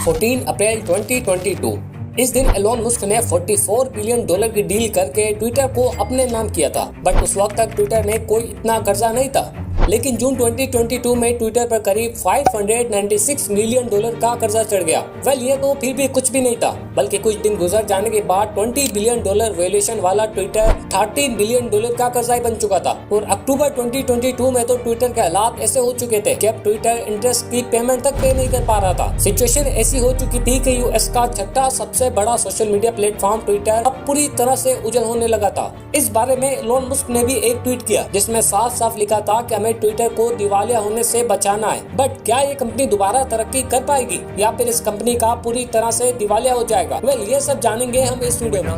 14 अप्रैल 2022 इस दिन Elon Musk ने $44 बिलियन की डील करके ट्विटर को अपने नाम किया था। बट उस वक्त तक ट्विटर में कोई इतना कर्जा नहीं था। लेकिन जून 2022 में ट्विटर पर करीब $596 मिलियन का कर्जा चढ़ गया। ये तो फिर भी कुछ भी नहीं था, बल्कि कुछ दिन गुजर जाने के बाद $20 बिलियन वैल्यूएशन वाला ट्विटर $13 बिलियन का कर्जा बन चुका था। और अक्टूबर 2022 में तो ट्विटर के हालात ऐसे हो चुके थे कि अब ट्विटर इंटरेस्ट की पेमेंट तक पे नहीं कर पा रहा था। सिचुएशन ऐसी हो चुकी थी कि यूएस का छठा सबसे बड़ा सोशल मीडिया प्लेटफॉर्म ट्विटर अब पूरी तरह से उजल होने लगा था। इस बारे में एलोन मस्क ने भी एक ट्वीट किया जिसमें साफ साफ लिखा था कि हमें ट्विटर को दिवालिया होने से बचाना है। बट क्या ये कंपनी दोबारा तरक्की कर पाएगी या फिर इस कंपनी का पूरी तरह से दिवालिया हो जाएगा? ये सब जानेंगे हम इस वीडियो में।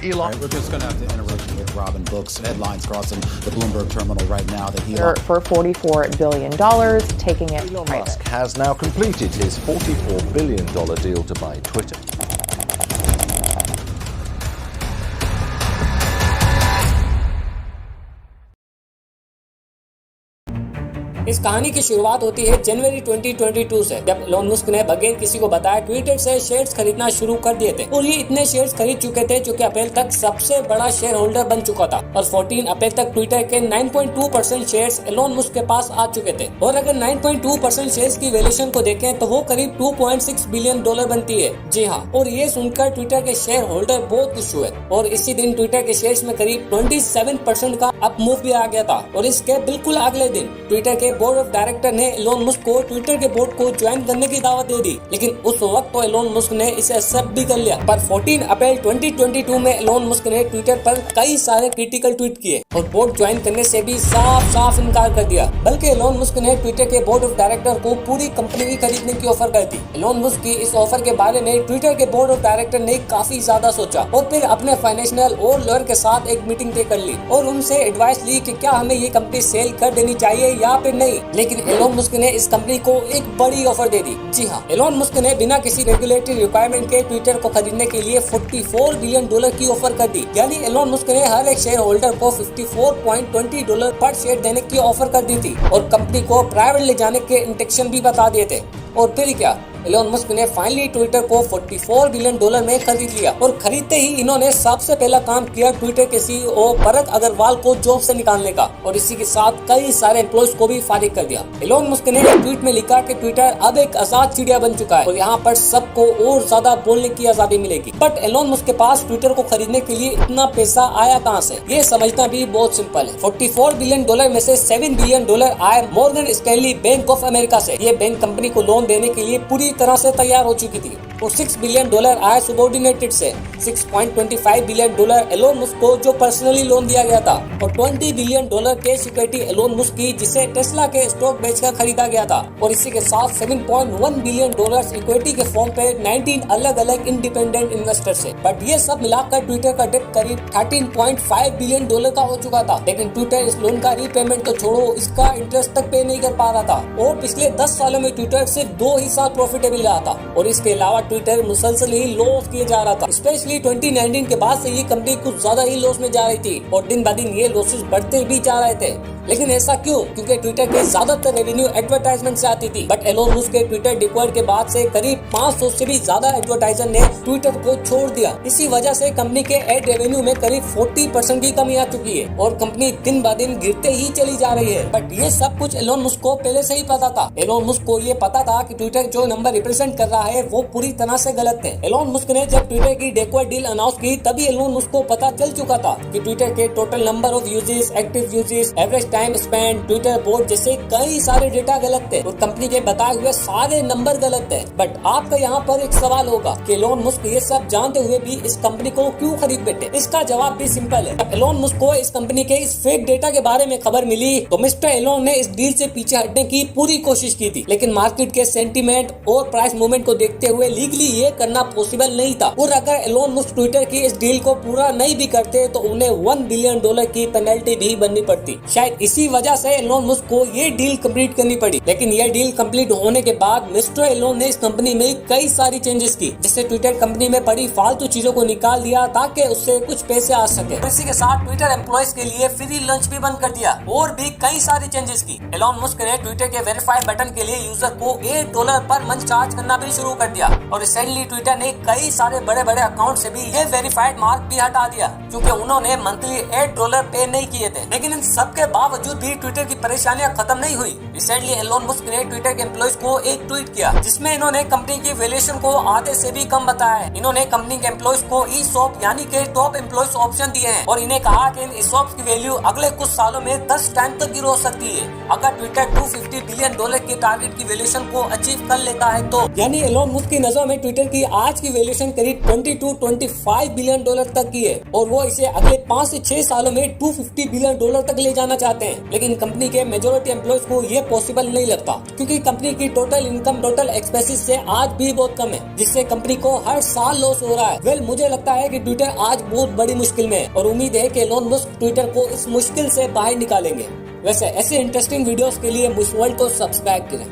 Elon. We're just going to have to interrupt with Robin Books. Headlines crossing the Bloomberg terminal right now that Elon for $44 billion, taking it Elon private. Musk has now completed his $44 billion deal to buy Twitter. इस कहानी की शुरुआत होती है जनवरी 2022 से, जब Elon Musk ने बगैर किसी को बताया ट्विटर से शेयर्स खरीदना शुरू कर दिए थे। और ये इतने शेयर्स खरीद चुके थे जो कि अप्रैल तक सबसे बड़ा शेयर होल्डर बन चुका था। और 14 अप्रैल तक ट्विटर के 9.2% शेयर्स एलोन मस्क के पास आ चुके थे। और अगर 9.2% शेयर्स की वैल्यूएशन को देखें तो वो करीब $2.6 बिलियन बनती है। जी हाँ, और ये सुनकर ट्विटर के शेयर होल्डर बहुत खुश हुए। और इसी दिन ट्विटर के शेयर्स में करीब 27% का अप मूव भी आ गया था। और इसके बिल्कुल अगले दिन ट्विटर के बोर्ड ऑफ डायरेक्टर ने एलोन मस्क को ट्विटर के बोर्ड को ज्वाइन करने की दावत दे दी। लेकिन उस वक्त तो एलोन मस्क ने इसे एक्सेप्ट भी कर लिया। पर 14 अप्रैल 2022 में एलोन मस्क ने ट्विटर पर कई सारे क्रिटिकल ट्वीट किए और बोर्ड ज्वाइन करने से भी साफ साफ इनकार कर दिया। बल्कि एलोन मस्क ने ट्विटर के बोर्ड ऑफ डायरेक्टर को पूरी कंपनी की खरीदने की ऑफर कर दी। एलोन मस्क की इस ऑफर के बारे में ट्विटर के बोर्ड ऑफ डायरेक्टर ने काफी ज्यादा सोचा और फिर अपने फाइनेंशियल और लॉयर के साथ एक मीटिंग तय कर ली और उनसे एडवाइस ली कि क्या हमें ये कंपनी सेल कर देनी चाहिए या फिर नहीं। लेकिन एलोन मस्क ने इस कंपनी को एक बड़ी ऑफर दे दी। जी हाँ, एलोन मस्क ने बिना किसी रेगुलेटरी रिक्वायरमेंट के ट्विटर को खरीदने के लिए $44 बिलियन की ऑफर कर दी। यानी एलोन मस्क ने हर एक शेयर होल्डर को $54.20 पर शेयर देने की ऑफर कर दी थी और कंपनी को प्राइवेट ले जाने के इंटेंशन भी बता दिए थे। और फिर क्या, एलोन मस्क ने फाइनली ट्विटर को $44 बिलियन में खरीद लिया। और खरीदते ही इन्होंने सबसे पहला काम किया ट्विटर के सीईओ परग अग्रवाल को जॉब से निकालने का और इसी के साथ कई सारे एम्प्लॉइज को भी फारिग कर दिया। एलोन मस्क ने एक ट्वीट में लिखा कि ट्विटर अब एक आजाद चिड़िया बन चुका है और यहाँ पर सबको और ज्यादा बोलने की आजादी मिलेगी। बट एलोन मस्क के पास ट्विटर को खरीदने के लिए इतना पैसा आया कहाँ से, ये समझना भी बहुत सिंपल है। $44 बिलियन में से $7 बिलियन आए Morgan Stanley bank of America से। ये बैंक कंपनी को लोन देने के लिए पूरी तरह से तैयार हो चुकी थी। और $6 बिलियन आए सुबॉर्डिनेटेड से। $6.25 बिलियन एलोन मस्क को जो पर्सनली लोन दिया गया था और $20 बिलियन के सिक्योरिटी एलोन मस्क की जिसे टेस्ला के स्टॉक बेचकर खरीदा गया था। और इसी के साथ $7.1 बिलियन इक्विटी के फॉर्म पे 19 अलग अलग इंडिपेंडेंट इन्वेस्टर से। बट ये सब मिलाकर ट्विटर का डेट करीब $13.5 बिलियन का हो चुका था। लेकिन ट्विटर इस लोन का रीपेमेंट तो छोड़ो, इसका इंटरेस्ट तक पे नहीं कर पा रहा था। और पिछले 10 सालों में ट्विटर सिर्फ 2 ही साल प्रॉफिटेबल रहा था और इसके अलावा ट्विटर मुसलसल ही लॉस किए जा रहा था। स्पेशली 2019 के बाद से ये कंपनी कुछ ज्यादा ही लॉस में जा रही थी और दिन ब दिन ये लॉसेस बढ़ते भी जा रहे थे। लेकिन ऐसा क्यों? क्योंकि ट्विटर के ज्यादातर रेवेन्यू एडवर्टाइजमेंट से आती थी। बट एलोन मस्क के ट्विटर डिक्वायर्ड के बाद से करीब 500 से भी ज्यादा एडवर्टाइजर ने ट्विटर को छोड़ दिया। इसी वजह से कंपनी के एड रेवेन्यू में करीब 40% की कमी आ चुकी है और कंपनी दिन ब दिन गिरते ही चली जा रही है। बट ये सब कुछ एलोन मस्क को पहले से ही पता था। एलोन मस्क को ये पता था कि ट्विटर जो नंबर रिप्रेजेंट कर रहा है वो पूरी तरह से गलत है। एलोन मस्क ने जब ट्विटर की डिक्वायर्ड डील अनाउंस की तभी एलोन मस्क को पता चल चुका था कि ट्विटर के total number of users, active users, average time spend, Twitter board जैसे कई सारे डेटा गलत थे और कंपनी के बताए हुए सारे नंबर गलत थे। बट आपका यहाँ पर एक सवाल होगा कि एलोन मस्क ये सब जानते हुए भी इस कंपनी को क्यों खरीद बैठे? इसका जवाब भी सिंपल है। एलोन मस्क को इस कंपनी के इस फेक डेटा के बारे में खबर मिली तो मिस्टर एलोन ने इस डील से पीछे हटने की पूरी कोशिश की थी। लेकिन मार्केट के सेंटीमेंट और प्राइस मूवमेंट को देखते हुए लीगली ये करना पॉसिबल नहीं था। और अगर एलोन मस्क ट्विटर की इस डील को पूरा नहीं भी करते तो उन्हें $1 बिलियन की पेनल्टी भी बननी पड़ती। शायद इसी वजह से एलोन मस्क को ये डील कंप्लीट करनी पड़ी। लेकिन ये डील कंप्लीट होने के बाद मिस्टर एलोन ने इस कंपनी में कई सारी चेंजेस की, जैसे ट्विटर कंपनी में पड़ी फालतू चीजों को निकाल दिया ताकि उससे कुछ पैसे आ सके। इसी के साथ ट्विटर एम्प्लॉइज के लिए फ्री लंच भी बंद कर दिया और भी कई सारी चेंजेस की। एलोन मस्क ने ट्विटर के वेरीफाइड बटन के लिए यूजर को $8 पर मंथ चार्ज करना भी शुरू कर दिया। और रिसेंटली ट्विटर ने कई सारे बड़े बड़े अकाउंट से भी ये वेरीफाइड मार्क भी हटा दिया क्योंकि उन्होंने मंथली $8 पे नहीं किए थे। लेकिन इन सब के बावजूद भी ट्विटर की परेशानियां खत्म नहीं हुई। रिसेंटली एलोन मस्क ने ट्विटर के एम्प्लॉइज को एक ट्वीट किया जिसमें इन्होंने कंपनी की वैल्यूएशन को आधे से भी कम बताया है। इन्होंने कंपनी के एम्प्लॉइज को ESOP यानी के टॉप एम्प्लॉइज ऑप्शन दिए हैं और इन्हें कहा कि इन ESOP की वैल्यू अगले कुछ सालों में 10 टाइम तक गिर हो सकती है अगर ट्विटर $250 बिलियन के टारगेट की वैल्यूएशन को अचीव कर लेता है तो। यानी एलोन मस्क की नजरों में ट्विटर की आज की वैल्यूएशन करीब $22-25 बिलियन तक की है और वो इसे अगले 5 से 6 सालों में $250 बिलियन तक ले जाना चाहते हैं। लेकिन कंपनी के मेजॉरिटी एम्प्लॉइज को ये पॉसिबल नहीं लगता क्योंकि कंपनी की टोटल इनकम टोटल एक्सपेंसेस से आज भी बहुत कम है, जिससे कंपनी को हर साल लॉस हो रहा है। मुझे लगता है कि ट्विटर आज बहुत बड़ी मुश्किल में है और उम्मीद है कि एलोन मस्क ट्विटर को इस मुश्किल से बाहर निकालेंगे। वैसे ऐसे इंटरेस्टिंग वीडियोस के लिए मुश वर्ल्ड को सब्सक्राइब करें।